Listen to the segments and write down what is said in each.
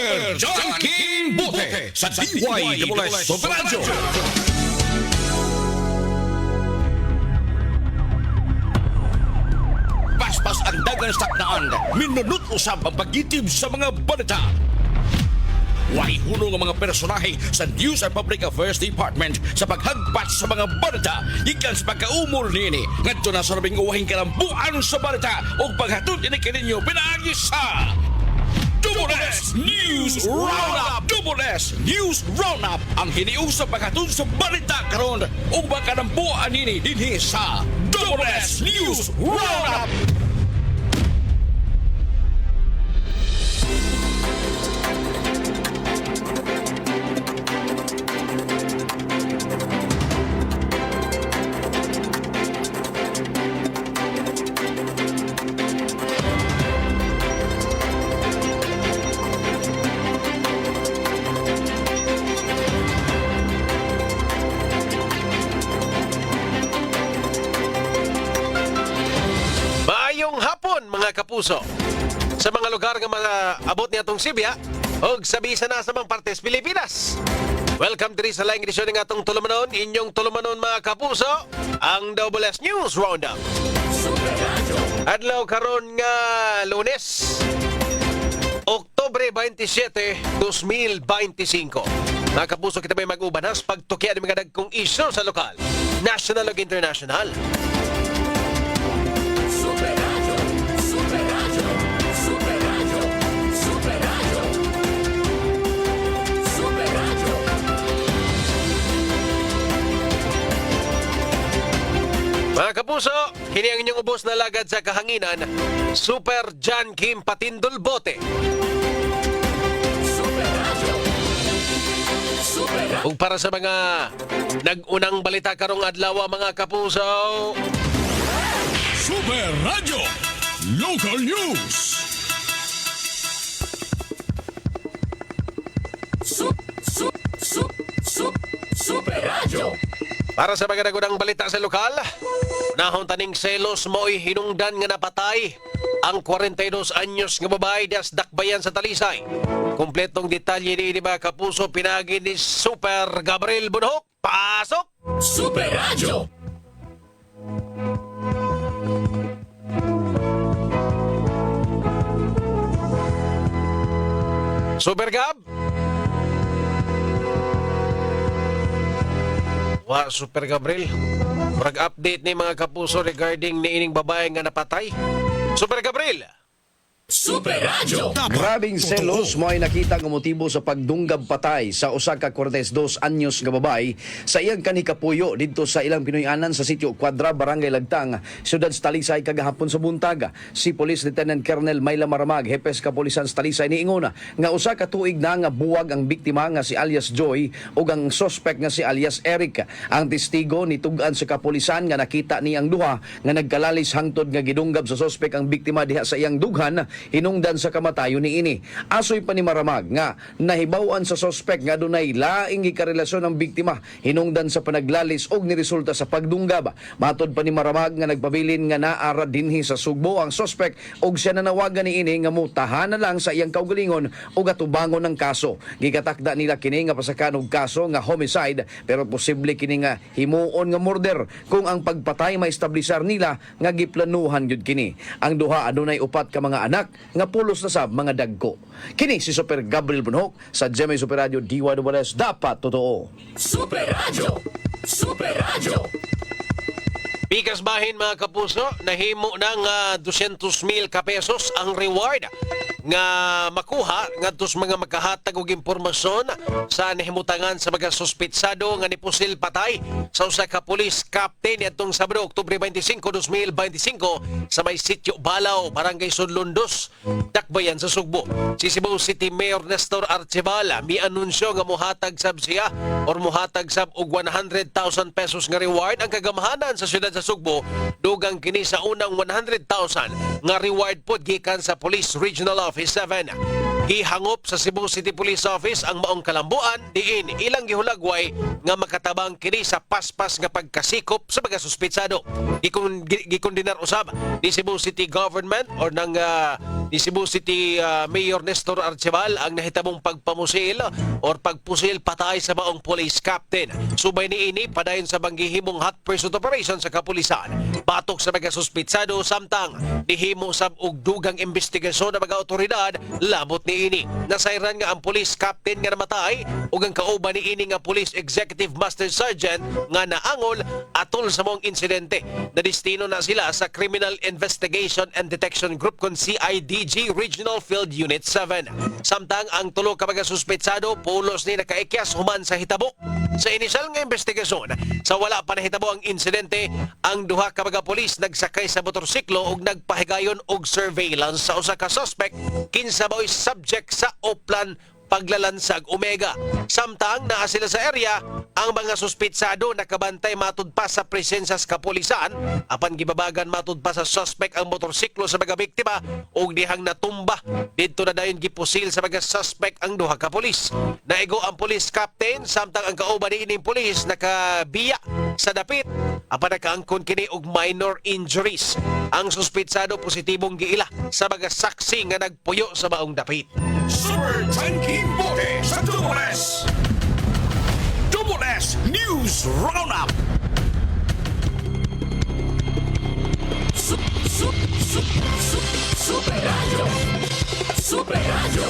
Super Junkie Bote sa DYWS Super Radio. Paspas ang dagang saknaan, minunot usab ang pagitib sa mga balita. Way huno nga mga personahe sa News and Public Affairs Department sa paghagpat sa mga balita gikan sa pagkaumol nini ngadto na sa labing uwahing kalambuan sa balita ug paghatod ini kaninyo pinaagi sa Double S News Roundup. Double S News Roundup ang hiniusap paghatod sa balita karon ug makalambuan nini dinhi sa Double S News Roundup. Mga kapuso, sa mga lugar nga mga abot niya itong Sibya o sabisa na sa mga partes Pilipinas. Welcome to sa laing edisyon ng atong tulumanon, inyong tulumanon mga kapuso, ang Double S News Roundup. Adlaw karon nga Lunes, Oktubre 27, 2025. Mga kapuso, kita may mag-ubanas pagtukya ng mga dagkong isyo sa lokal, national ug international. Mga kapuso, kini ang inyong ubos na lagad sa kahanginan, Super John Kim Patindol Bote. Ug para sa mga nag-unang balita karong adlaw mga kapuso, Super Radio Local News. Super Radio. Para sa mga nag-unang balita sa lokal, nahon taning selos mo'y hinungdan nga napatay ang 42 anyos nga babae das dakbayan sa Talisay. Kompletong detalye ni mga kapuso pinagi ni Super Gabriel Bunhok. Pasok! Super Radio. Super Gab? Super Gabriel, mag-update ni mga kapuso regarding ni ining babae nga napatay. Super Gabriel! Super Radio. Grabing selos mo ay nakita ng motibo sa pagdunggab patay sa usa ka 42 anyos nga babae sa iyang kanikapuyo didto sa ilang Pinoyanan sa sitio Quadra, Barangay Lagtang, Siyudad sa Talisay kagahapon sa buntag. Si Police Lieutenant Colonel Mayla Maramag, Hepes Kapulisan sa Talisay niinguna nga usa ka tuig na nga buwag ang biktima nga si alias Joy ug ang suspect nga si alias Eric. Ang testigo nitug-an sa kapulisan nga nakita ni ang duha nga nagkalalis hangtod nga gidunggab sa suspect ang biktima diha sa iyang dughan hinungdan sa kamatayon ni ini. Asoy pa ni Maramag nga nahibaw-an sa suspect nga dunay laing gikarelasyon ang biktima hinungdan sa panaglalis og niresulta sa pagdunggab. Matod pa ni Maramag nga nagpabilin nga naara dinhi sa Sugbo ang suspect og siya nanawagan ni ini nga mutahan na lang sa iyang kaugalingon og atubangon ng kaso. Gikatakda nila kini nga pasakan og kaso nga homicide pero posible kini nga himuon nga murder kung ang pagpatay maestablisar nila nga giplanuhan gyud kini. Ang duha adunay upat ka mga anak nga pulos na sab mga dagko. Kini si Super Gabriel Bunhok sa GMA Super Radio DYWS, dapat totoo. Super Radio. Super Radio. Pikas bahin mga kapuso, nahimo ng 200,000 ka pesos ang reward nga makuha ngadto sa mga makahatag og impormasyon sa nahimutangan sa mga suspitsado nga nipusil patay sa usa ka police captain atong Sabado, Oktubre 25, 2025 sa may sitio Balaw, Barangay Sudlundos, Dakbayan sa Sugbo. Si Cebu City Mayor Nestor Archibala mianunsyo nga mohatag sab siya or mohatag sab og 100,000 pesos nga reward ang kagamahanan sa siyudad sa Sugbo. Dugang kini sa unang 100,000 nga reward pod gikan sa Police Regional Office 7. Gihangop sa Cebu City Police Office ang maong kalambuan diin ilang gihulagway nga makatabang kini sa paspas nga pagkasikop sa mga suspitsado. Gikondinar usab ni Cebu City Government or ng ni Cebu City Mayor Nestor Archibal ang nahitabong pagpamusil or pagpusil patay sa maong police captain. Subay ni ini padayon sa banggihimong hot pursuit operation sa kapulisan. Batok sa mga suspitsado samtang nihimo sab og dugang investigasyon ng mga otoridad labot ni ini. Nasayran nga ang police captain nga namatay ug ang kauban ni ini nga police executive master sergeant nga naangol atol sa mong insidente. Nadistino na sila sa Criminal Investigation and Detection Group kon CIDG Regional Field Unit 7. Samtang ang tulo ka mga suspetsado pulos ni nakaikyas human sa hitabo. Sa inisyal nga investigasyon, sa wala pa nahitabo ang insidente, ang duha ka mga polis nagsakay sa motorsiklo ug nagpahigayon og surveillance sa usa ka suspect kinsa baoy subject sa Oplan paglalansag Omega. Samtang naa sila sa area, ang mga suspitsado nakabantay matud pa sa presensya sa kapulisan, apan gibabagan matud pa sa suspect ang motorsiklo sa mga biktima ug dihang natumba. Didto na dayon gipusil sa mga suspect ang duha ka pulis. Naigo ang police captain samtang ang kauban ni ining pulis nakabiya sa dapit, apan nakaangkon kini og minor injuries. Ang suspitsado positibong giila sa mga saksi nga nagpuyo sa maong dapit. Super Tanking Bote sa Double S. Double S News Roundup. Super Radio. Super Radio.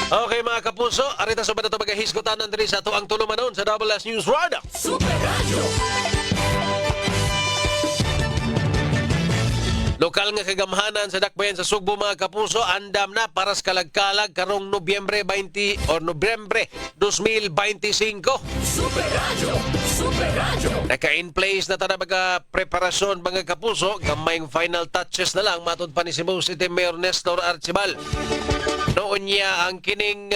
Okay mga kapuso, arita sa mga magahisgotan diri sa ato ang tulumanon sa Double S News Roundup. Super Radio. Lokal nga kagamhanan sa dakbayan sa Sugbo mga kapuso, andam na para sa kalagkalag karong Nobyembre 20 or Nobyembre 2025. Super Radio. Super Radio. Naka-in place na tana mga preparasyon mga kapuso, gamayng final touches na lang matud pa ni Cebu City Mayor Nestor Archibal. Noon niya ang kining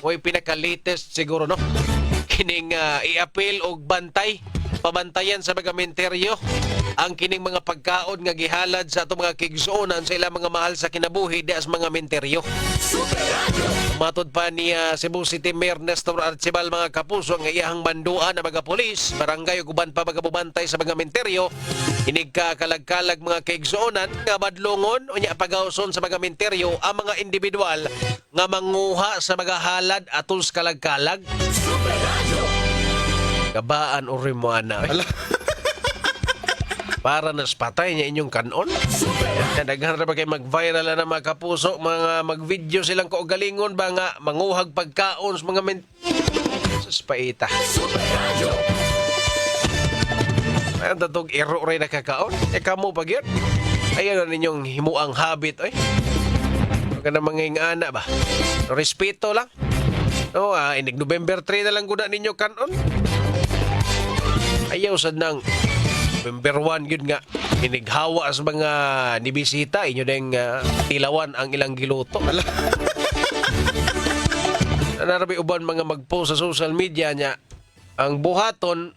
way pinaka-latest siguro no. Kining i-appeal og bantay, pabantayan sa mga menteryo ang kining mga pagkaon nga gihalad sa atong mga kigsuonan sa ilang mga mahal sa kinabuhi di as mga menteryo. Super Radio. Matod pa ni Cebu City Mayor Nestor Archibal mga kapuso nga iyahang banduan na mga polis, barangay ug uban pa mga bubantay sa mga menteryo, inig kalag-kalag mga kaigsuonan nga badlongon unya pagawson sa mga menteryo ang mga individual nga manguha sa mga halad atol sa kalag-kalag. Super Radio. Kabaan o rimuana. Para nas patay niya inyong kanon. Daghan ra ba kay mag-viral na mga kapuso, mga mag-video silang kaugalingon ba nga manguhag pagkaon sa mga sus paita. Super Radio. Ayan tatog ero ray nakakaon. E kamo pag yun. Ayan na ninyong himuang habit oy. Huwag ka na mangingana ba. Respeto lang. No, inig November 3 na lang guna ninyo kanon. Ayaw sad nang November 1 yun nga inighawa sa mga nibisita inyo ding tilawan ang ilang giluto. Narabi uban mga mag-post sa social media niya ang buhaton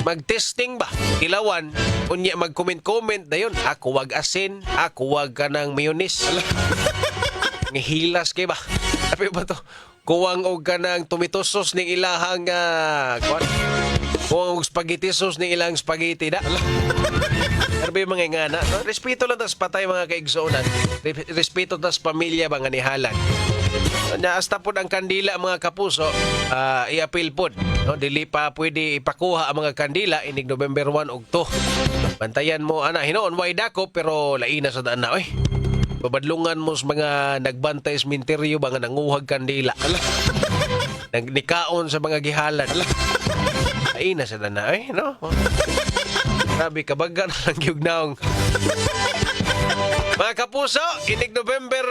mag-testing ba tilawan unya mag-comment dayon ako wag asin, ako wag ka ng mayonnaise. Ngihilas kay ba tapi ba to kuwang og ka ng tomato sauce ning ilahang kung spaghetti sauce ni ilang spaghetti da. Arbe mga ingana. No? Respeto lang tas patay mga kaigsuonan. Respeto tas pamilya ba nga nihalan. Naasta po ang kandila mga kapuso, i-appeal po. No? Dili pa pwede ipakuha ang mga kandila inig November 1 og 2. Bantayan mo, hinoon way dako pero laina sa daan na. Oy. Babadlungan mo sa mga nagbantay sa minteryo ba nga nanguhag kandila. Nagnikaon sa mga gihalan. Ay, nasa na no? Grabe, kabagan lang yung naong. Mga kapuso, inig November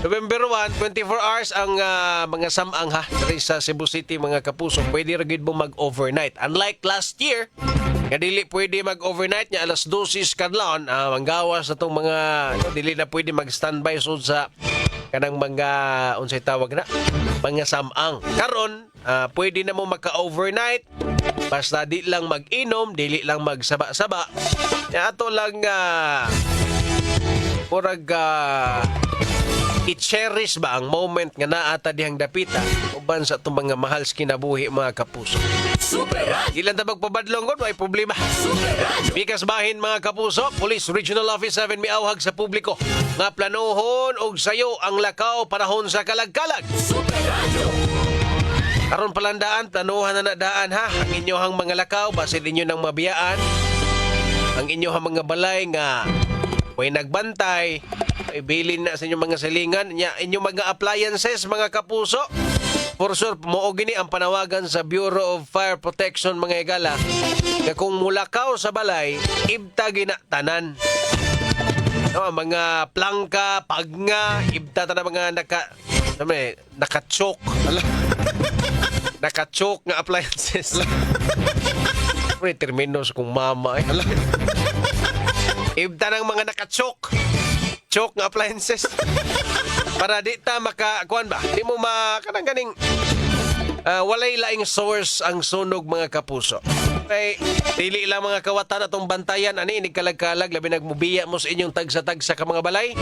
1, 24 hours ang mga samang dari sa Cebu City mga kapuso. Pwede rin mo mag-overnight. Unlike last year, nga dili pwede mag-overnight niya alas 12 kadlawon, manggawas na itong mga, dili na pwede mag-standby so sa kanang mga, unsay tawag na, mga samang. Karon, pwede na mo maka-overnight, basta di lang mag-inom, dili lang magsaba-saba. Ato lang, murag, i-cherish ba ang moment nga naata dihang dapita uban sa itong mga mahal sa kinabuhi mga kapuso. Super Radio. Ilan ta magpabadlong ko, may problema. Super Radio. Pikas bahin mga kapuso, Police Regional Office 7 miawhag sa publiko nga planohon og sayo ang lakaw panahon sa kalagkalag. Super Radio. Karon palandaan, planuhan na daan ha. Ang inyohang mga lakaw, basin ninyo ng mabiyaan. Ang inyohang mga balay nga may nagbantay, ibilin na sa inyong mga silingan, inyong mga appliances mga kapuso. For sure, mo gini ang panawagan sa Bureau of Fire Protection mga higala na kung mulakaw sa balay, ibta gina tanan. No, ang mga plangka, pagnga, ibta ta na mga nakachok. Nakachok nga appliances. May terminos kung mama eh. Ibta ng mga nakachok. Chok nga appliances. Para di ta makakuan ba? Di mo makanang ganing walay laing source ang sunog mga kapuso. Kay dili lang mga kawatan atong bantayan ani inig kalag-kalag labi nagmubiya mo sa inyong tagsa-tagsa ka mga balay.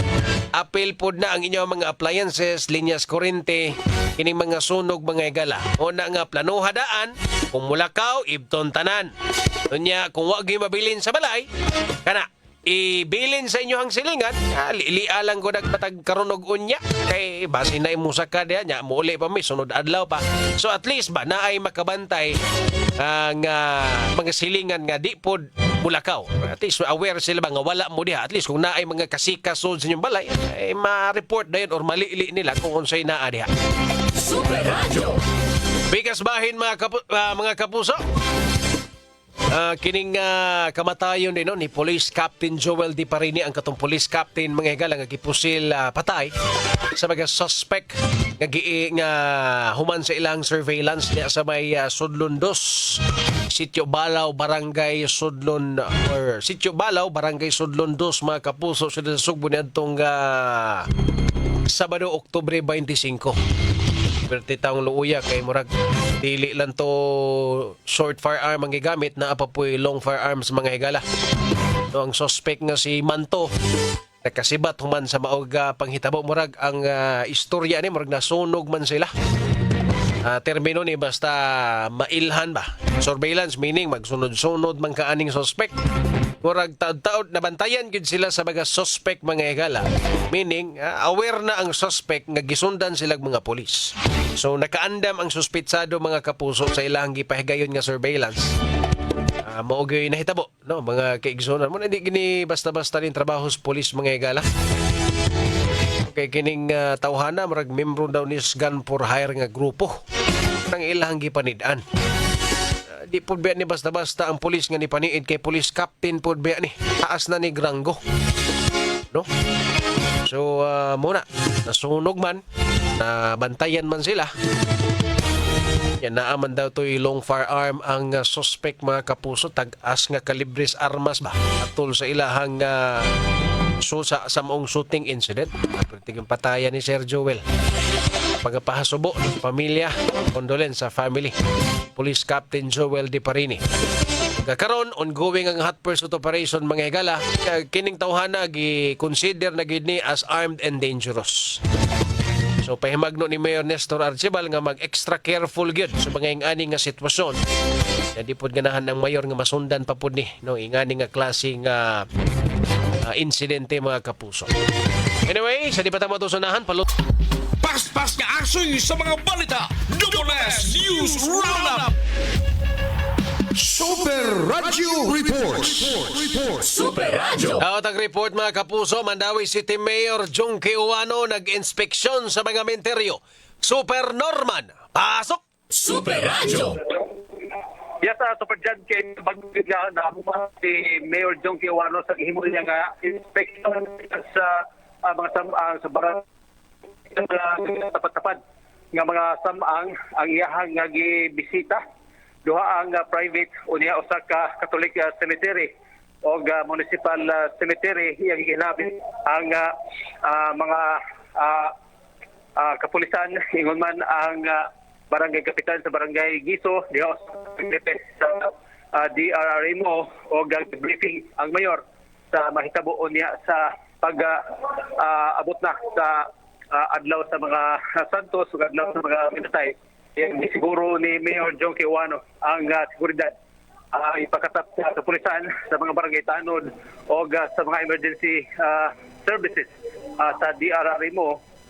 Apil pod na ang inyong mga appliances, linyas kurente, kining mga sunog mga higala. Una nga planuhadaan kung mulakaw ibton tanan. Unya kung wa gyud mabilin sa balay kana ibilin sa inyo ang silingan, lialang ko nagpatag karunog unya kay base na imusa ka diya nya muuli pa mi sunod adlaw pa. So at least ba naay makabantay ang mga silingan nga di pod mulakaw. At least aware sila ba nga wala mo diha. At least kung naay mga kasikasod sa inyong balay ay ma-report dayon or malili nila kung unsay naa diha. Super Radio. Bigas bahin mga kapuso. Kining kamatayon din no, ni Police Captain Joel Di Parini ang katong Police Captain mga higala nga gipusil patay sa mga suspect nga human sa ilang surveillance niya sa may Sudlon 2 Sitio Balaw Barangay Sudlon or Sitio Balaw Barangay Sudlon 2 mga kapuso sa Sugbo niadtong Sabado Oktubre 25. Perti taong luuya kay murag dili lang to short firearm ang gigamit na apapoy long firearms mga higala. No, ang suspect nga si Manto nakasibat human sa maog panghitabo murag ang istorya ni murag nasunog man sila. Termino ni basta mailhan ba. Surveillance meaning magsunod-sunod man kaaning suspect. Murag taod-taod nabantayan gid sila sa mga suspect mga higala. Meaning aware na ang suspect nga gisundan sila mga pulis. So nakaandam ang suspitsado mga kapuso sa ilang gipahigayon nga surveillance. Maugay nahitabo no mga kaigsunan mo hindi gini basta-basta rin trabaho sa pulis mga higala. Okay kining tawhana murag membro daw ni gun for hire nga grupo nang ilang gipanid-an. Di po ba ni basta-basta ang pulis nga ni paniid kay police captain po ba ni taas na ni Grango no. So muna nasunog man na bantayan man sila yan naaman daw to'y long firearm ang suspect mga kapuso tag-as nga kalibres armas ba atol sa ilahang sa maong shooting incident at tingin patayan ni Sir Joel pagpahasubo ng pamilya, condolence sa family. Police Captain Joel Di Parini. Kakaron ongoing ang hot pursuit operation mga higala. Kining tawhana gi-consider na gid ni as armed and dangerous. So pahimagno ni Mayor Nestor Archibal nga mag-extra careful gyud sa mga ingani nga sitwasyon. Di pod ganahan ng mayor nga masundan pa pud ni no ingani nga klaseng insidente mga kapuso. Anyway, sa di pa tamo tusunahan Paspas nga asoy sa mga balita. Double S News Roundup. Super Radio Reports. Super Radio. Daot ang report mga kapuso, Mandawi City Mayor Jungke Uwano nag-inspeksyon sa mga menteryo. Super Norman, pasok! Super Radio. Yes, Super Judge, kay bagay nga na si Mayor Jong Kiwano sa himo niya nga inspection sa mga sa barangay tapat-tapat nga mga samang ang iyahang nga gibisita duha ang private unya usa ka Catholic cemetery o municipal cemetery iyang ginabi ang mga kapulisan ingon man ang barangay kapitan sa barangay Giso diha sa DRRMO o briefing ang mayor sa mahitabo niya sa pag abot na sa adlaw sa mga santos ug adlaw sa mga minatay Yung siguro ni Mayor John Kiwano ang seguridad ipakatap sa kapulisan sa mga barangay tanod o sa mga emergency services sa DRRMO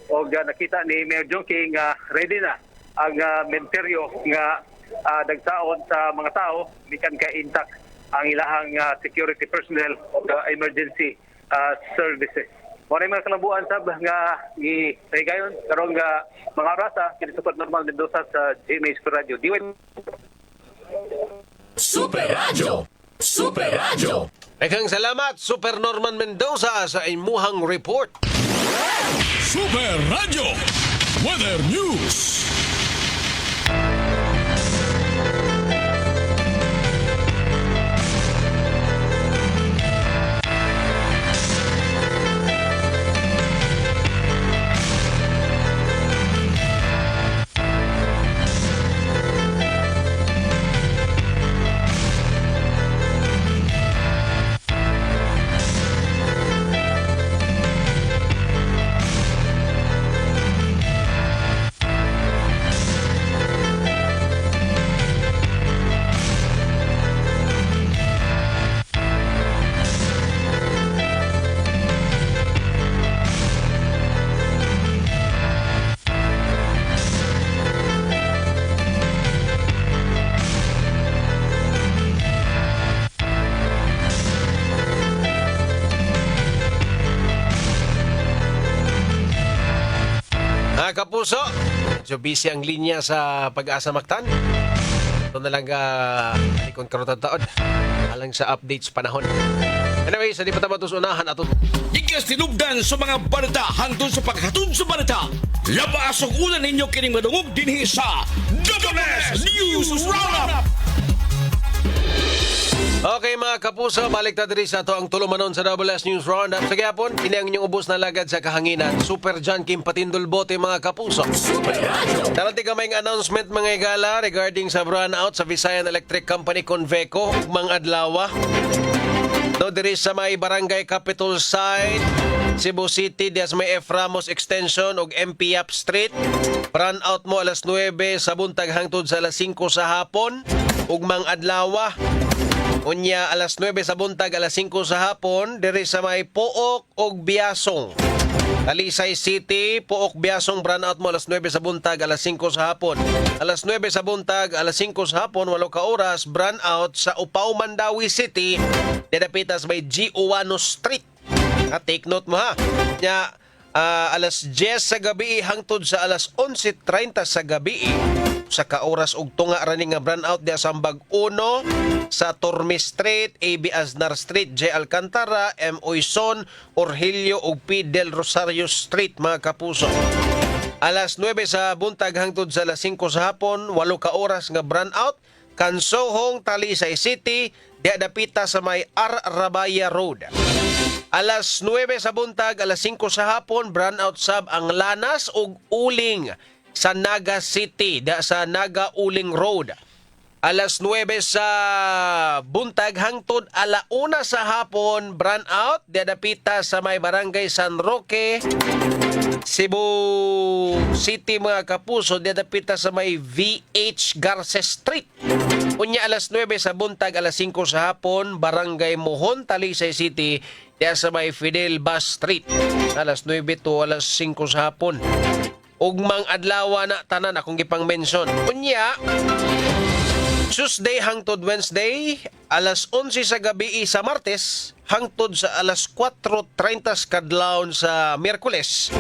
o nakita ni Mayor John King ready na ang menteryo nga dagsaon sa mga tao bikan ka intact ang ilahang security personnel o emergency services. Muna mga kalabuan sab nga i-regayon karong mga rasa kinisupad normal Mendoza sa GMA Super Radio. Super Radio. Super Radio. Daghang salamat, Super Norman Mendoza sa imuhang report. Super Radio Weather News. Mga kapuso, medyo busy ang linya sa Pag-asa Mactan. Ito na lang ikon karotang taon. Alang sa updates panahon. Anyway, sa di pa tamatos unahan ato. Ikas tinubdan sa mga balita hangtod sa paghatod sa balita. Labas ang ulan ninyo kining madungog dinhi sa WS News Roundup. Okay mga kapuso, balik na diri sa ato ang tulumanon sa WS News Roundup. Sa gyapon, kini ang inyong ubos na lagad sa kahanginan. Super John Kim Patindol Bote mga kapuso. Super Radio. Darati ka may announcement mga igala regarding sa brownout sa Visayan Electric Company Conveco ug mga adlaw. No, diri sa may Barangay Capitol Side, Cebu City, dias may F. Ramos Extension ug MP Yap Street. Brownout mo alas 9 sa buntag hangtod sa alas 5 sa hapon ug mga adlaw. Unya alas 9 sa buntag alas 5 sa hapon diri sa may Pook ug Biasong. Talisay City, Pook Biasong brownout mo alas 9 sa buntag alas 5 sa hapon. Alas 9 sa buntag alas 5 sa hapon 8 ka oras brownout sa Upaw Mandawi City. Dadapitas may G1 Street. Take note mo ha. Nya alas 10 sa gabi hangtod sa alas 11:30 sa gabi sa kaoras og tunga rani nga brownout di sa Bag-1 sa Torme Street, AB Aznar Street, J. Alcantara, M. Oison, Orhilio ug P. Del Rosario Street mga kapuso. Alas 9 sa buntag hangtod sa alas 5 sa hapon 8 ka oras nga brownout Kansohong, Talisay City, di dapita sa may Arrabaya Road. Alas 9 sa buntag, alas 5 sa hapon, brownout sab ang Lanas ug Uling sa Naga City, sa Naga Uling Road. Alas 9 sa buntag hangtod ala 1 sa hapon, brownout dadapita sa may Barangay San Roque, Cebu City mga kapuso, dadapita sa may VH Garces Street. Unya alas 9 sa buntag, alas 5 sa hapon, Barangay Mohon, Talisay City, diya sa may Fidel Bus Street. Alas 9 to alas 5 sa hapon. Ugmang adlaw na tanan akong gipang mention. Unya, Tuesday hangtod Wednesday, alas 11 sa gabi sa Martes, hangtod sa alas 4:30 kadlawon sa Miyerkules.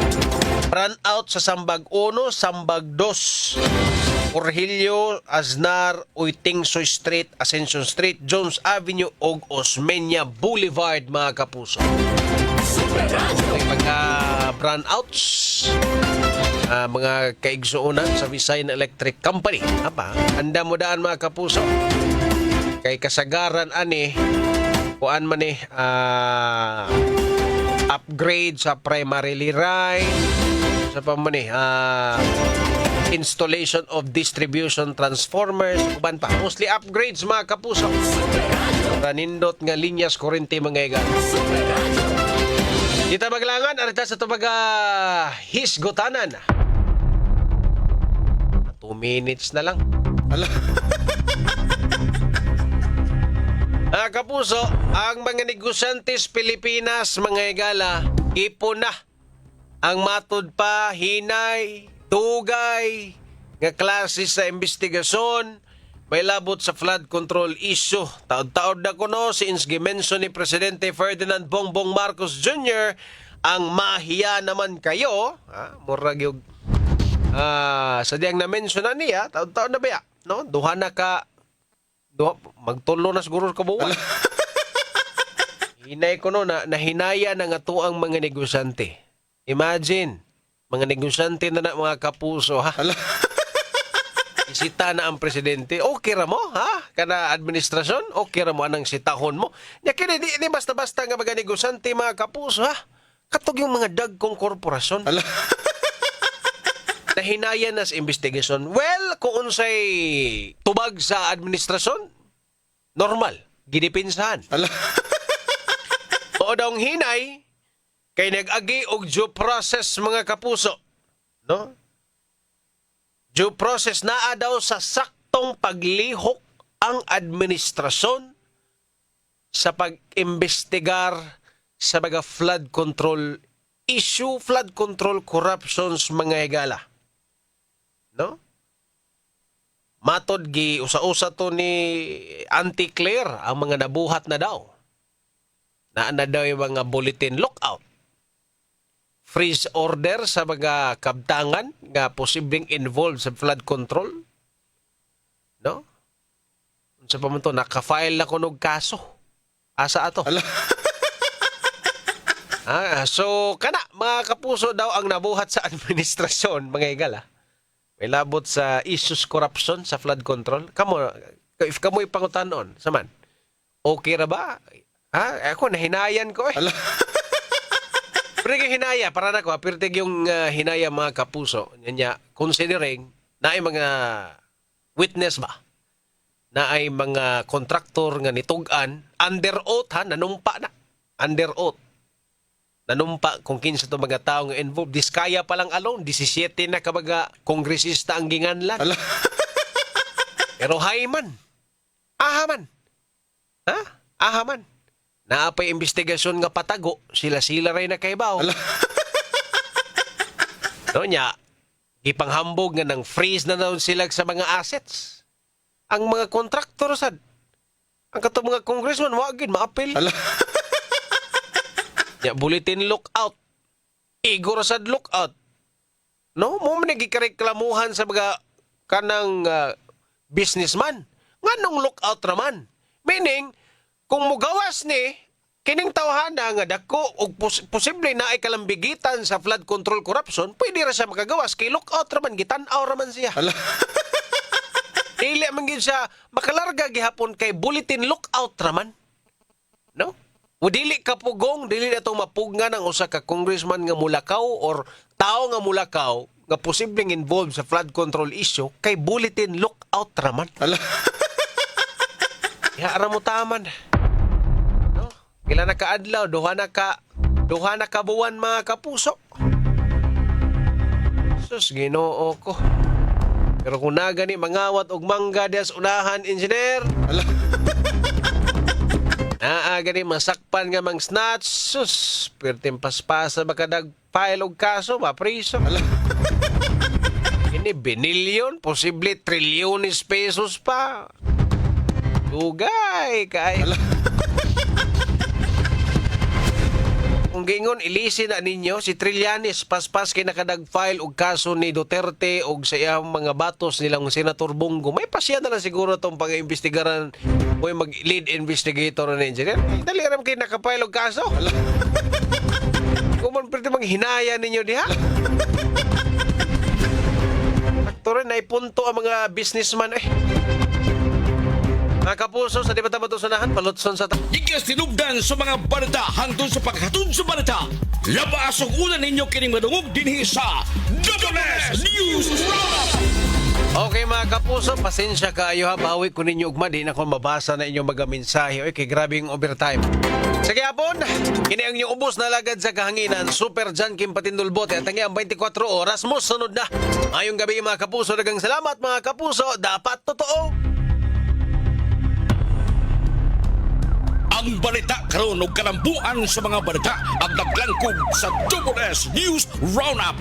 Brownout sa Sambag 1, Sambag 2, Orhilio, Aznar, Uytingsoy Street, Ascension Street, Jones Avenue ug Osmeña Boulevard mga kapuso. Super Radio. May mga brownouts, mga kaigsuunan sa Visayan Electric Company. Apa, anda mo daan mga kapuso. Kay kasagaran ani, kuan man upgrade sa primary line, sa pamani, installation of distribution transformers, uban pa. Mostly upgrades mga kapuso. Ranindot nga linyas kurente mga igan. Kita maglangan, arita sa tumaga hisgotanan. 2 minutes na lang. Ala. Kapuso, ang mga negosyantes Pilipinas, mga higala, ipo na. Ang matod pa, hinay, tugay, nga klase sa investigasyon, may labot sa flood control issue. Taod-taod na kuno, since gimenso ni Presidente Ferdinand Bongbong Marcos Jr., ang mahiya naman kayo, murag yung, sadyang na-mention na niya, taod-taod na ba ya? No? Magtulo na siguro ka buwan. Hinay ko no, nahinaya na nga to ang mga negosyante. Imagine, mga negosyante na mga kapuso, ha? Isita na ang presidente, okay ra mo, ha? Kana administrasyon, okay ra mo anang sitahon mo. Nya kini di basta-basta nga mga negosyante, mga kapuso, ha? Katog yung mga dagkong korporasyon. Nahinaya na sa investigasyon. Well, kung unsay tubag sa administrasyon, normal, ginipinsahan. O daw hinay, kay nag-agi og due process, mga kapuso. No? Due process naa daw sa saktong paglihok ang administrasyon sa pag-imbestigar sa mga flood control issue, flood control corruptions, mga higala. No? Matod gi usa-usa to ni Auntie Claire ang mga nabuhat na daw. Na daw yung mga bulletin lookout. Freeze order sa mga kabtangan nga posibleng involved sa flood control. No? Unsa pa man to, naka-file na kunog kaso. Asa ato? So kana mga kapuso daw ang nabuhat sa administrasyon, mga higala. May labot sa issues corruption sa flood control. If kamo'y pangutanon, saman, okay ra ba? Ako, nahinayan ko eh. Pero yung hinaya, para na ko, pirtig yung hinaya, mga kapuso, niya, considering na ay mga witness ba? Na ay mga kontraktor nga nitugan, under oath, nanumpa na. Under oath. Nanumpa kung kinsa to mga tao nga involved. Diskaya pa lang alone, 17 na kabaga kongresista ang ginganlan. Pero hayman. Ahaman. Ahaman. Naapay investigasyon nga patago, sila ray na kaibaw. No nya, gipanghambog nga nang freeze na daw sila sa mga assets. Ang mga kontraktor sad. Ang katong mga congressman wagin maapil. Ya, bulletin lookout. Igor sad lookout. No, mo man gireklamuhan sa mga kanang businessman. Nganong lookout raman? Meaning, kung mugawas ni kining tawhana nga dako og posible na ay kalambigitan sa flood control corruption, pwede ra siya makagawas kay lookout raman, gitan-aw raman siya. Dili man gyud siya makalarga gihapon kay bulletin lookout raman. No? O dili kapugong, dili na itong mapugngan ang usa ka congressman nga mulakaw or tao nga mulakaw nga posibleng involved sa flood control issue kay bulletin lookout raman. Ara mo taman. No? Kila na kaadlaw, duha na ka buwan, mga kapuso. Sus, Ginoo ko. Pero kung nagani mangawat og mangga dias unahan, engineer. Gani masakpan nga mang snatch, sus, pertim paspasa makadag-file og kaso, mapriso. Ini binilyon, posible trilyones pesos pa. Dugay, kay. Kung gingon, ilisi na ninyo, si Trillanes, paspas kay nakadag-file og kaso ni Duterte og sa iyang mga batos nilang Senator Bongo. May pasya na lang siguro itong pag-imbestigaran o yung mag-lead investigator na engineer. Dali ram kayo nakapile og kaso. Kung man pwede manghinaya ninyo diha. Aktorin, naipunto ang mga businessman eh. Mga kapuso, sa di ba tabato sunahan, palutson sa Ikas tinubdan sa mga balita hangtod sa paghatod sa balita. Labas ang una ninyo kining madungog dinhi sa Double S News Roundup. Okay mga kapuso, pasensya kayo ha. Bawi ko ninyo ugma. Di na ko mabasa na inyong mga mensahe. Okay, grabe yung overtime. Sige hapon, kini ang inyong ubos na lagad sa kahanginan. Super John Kim Patindulbote. At ang 24 oras mo, sunod na. Ngayong gabi mga kapuso, dagang salamat mga kapuso. Dapat totoo. Ang balita karon ug kalambuan sa mga balita ang naglangkog sa Double S News Roundup.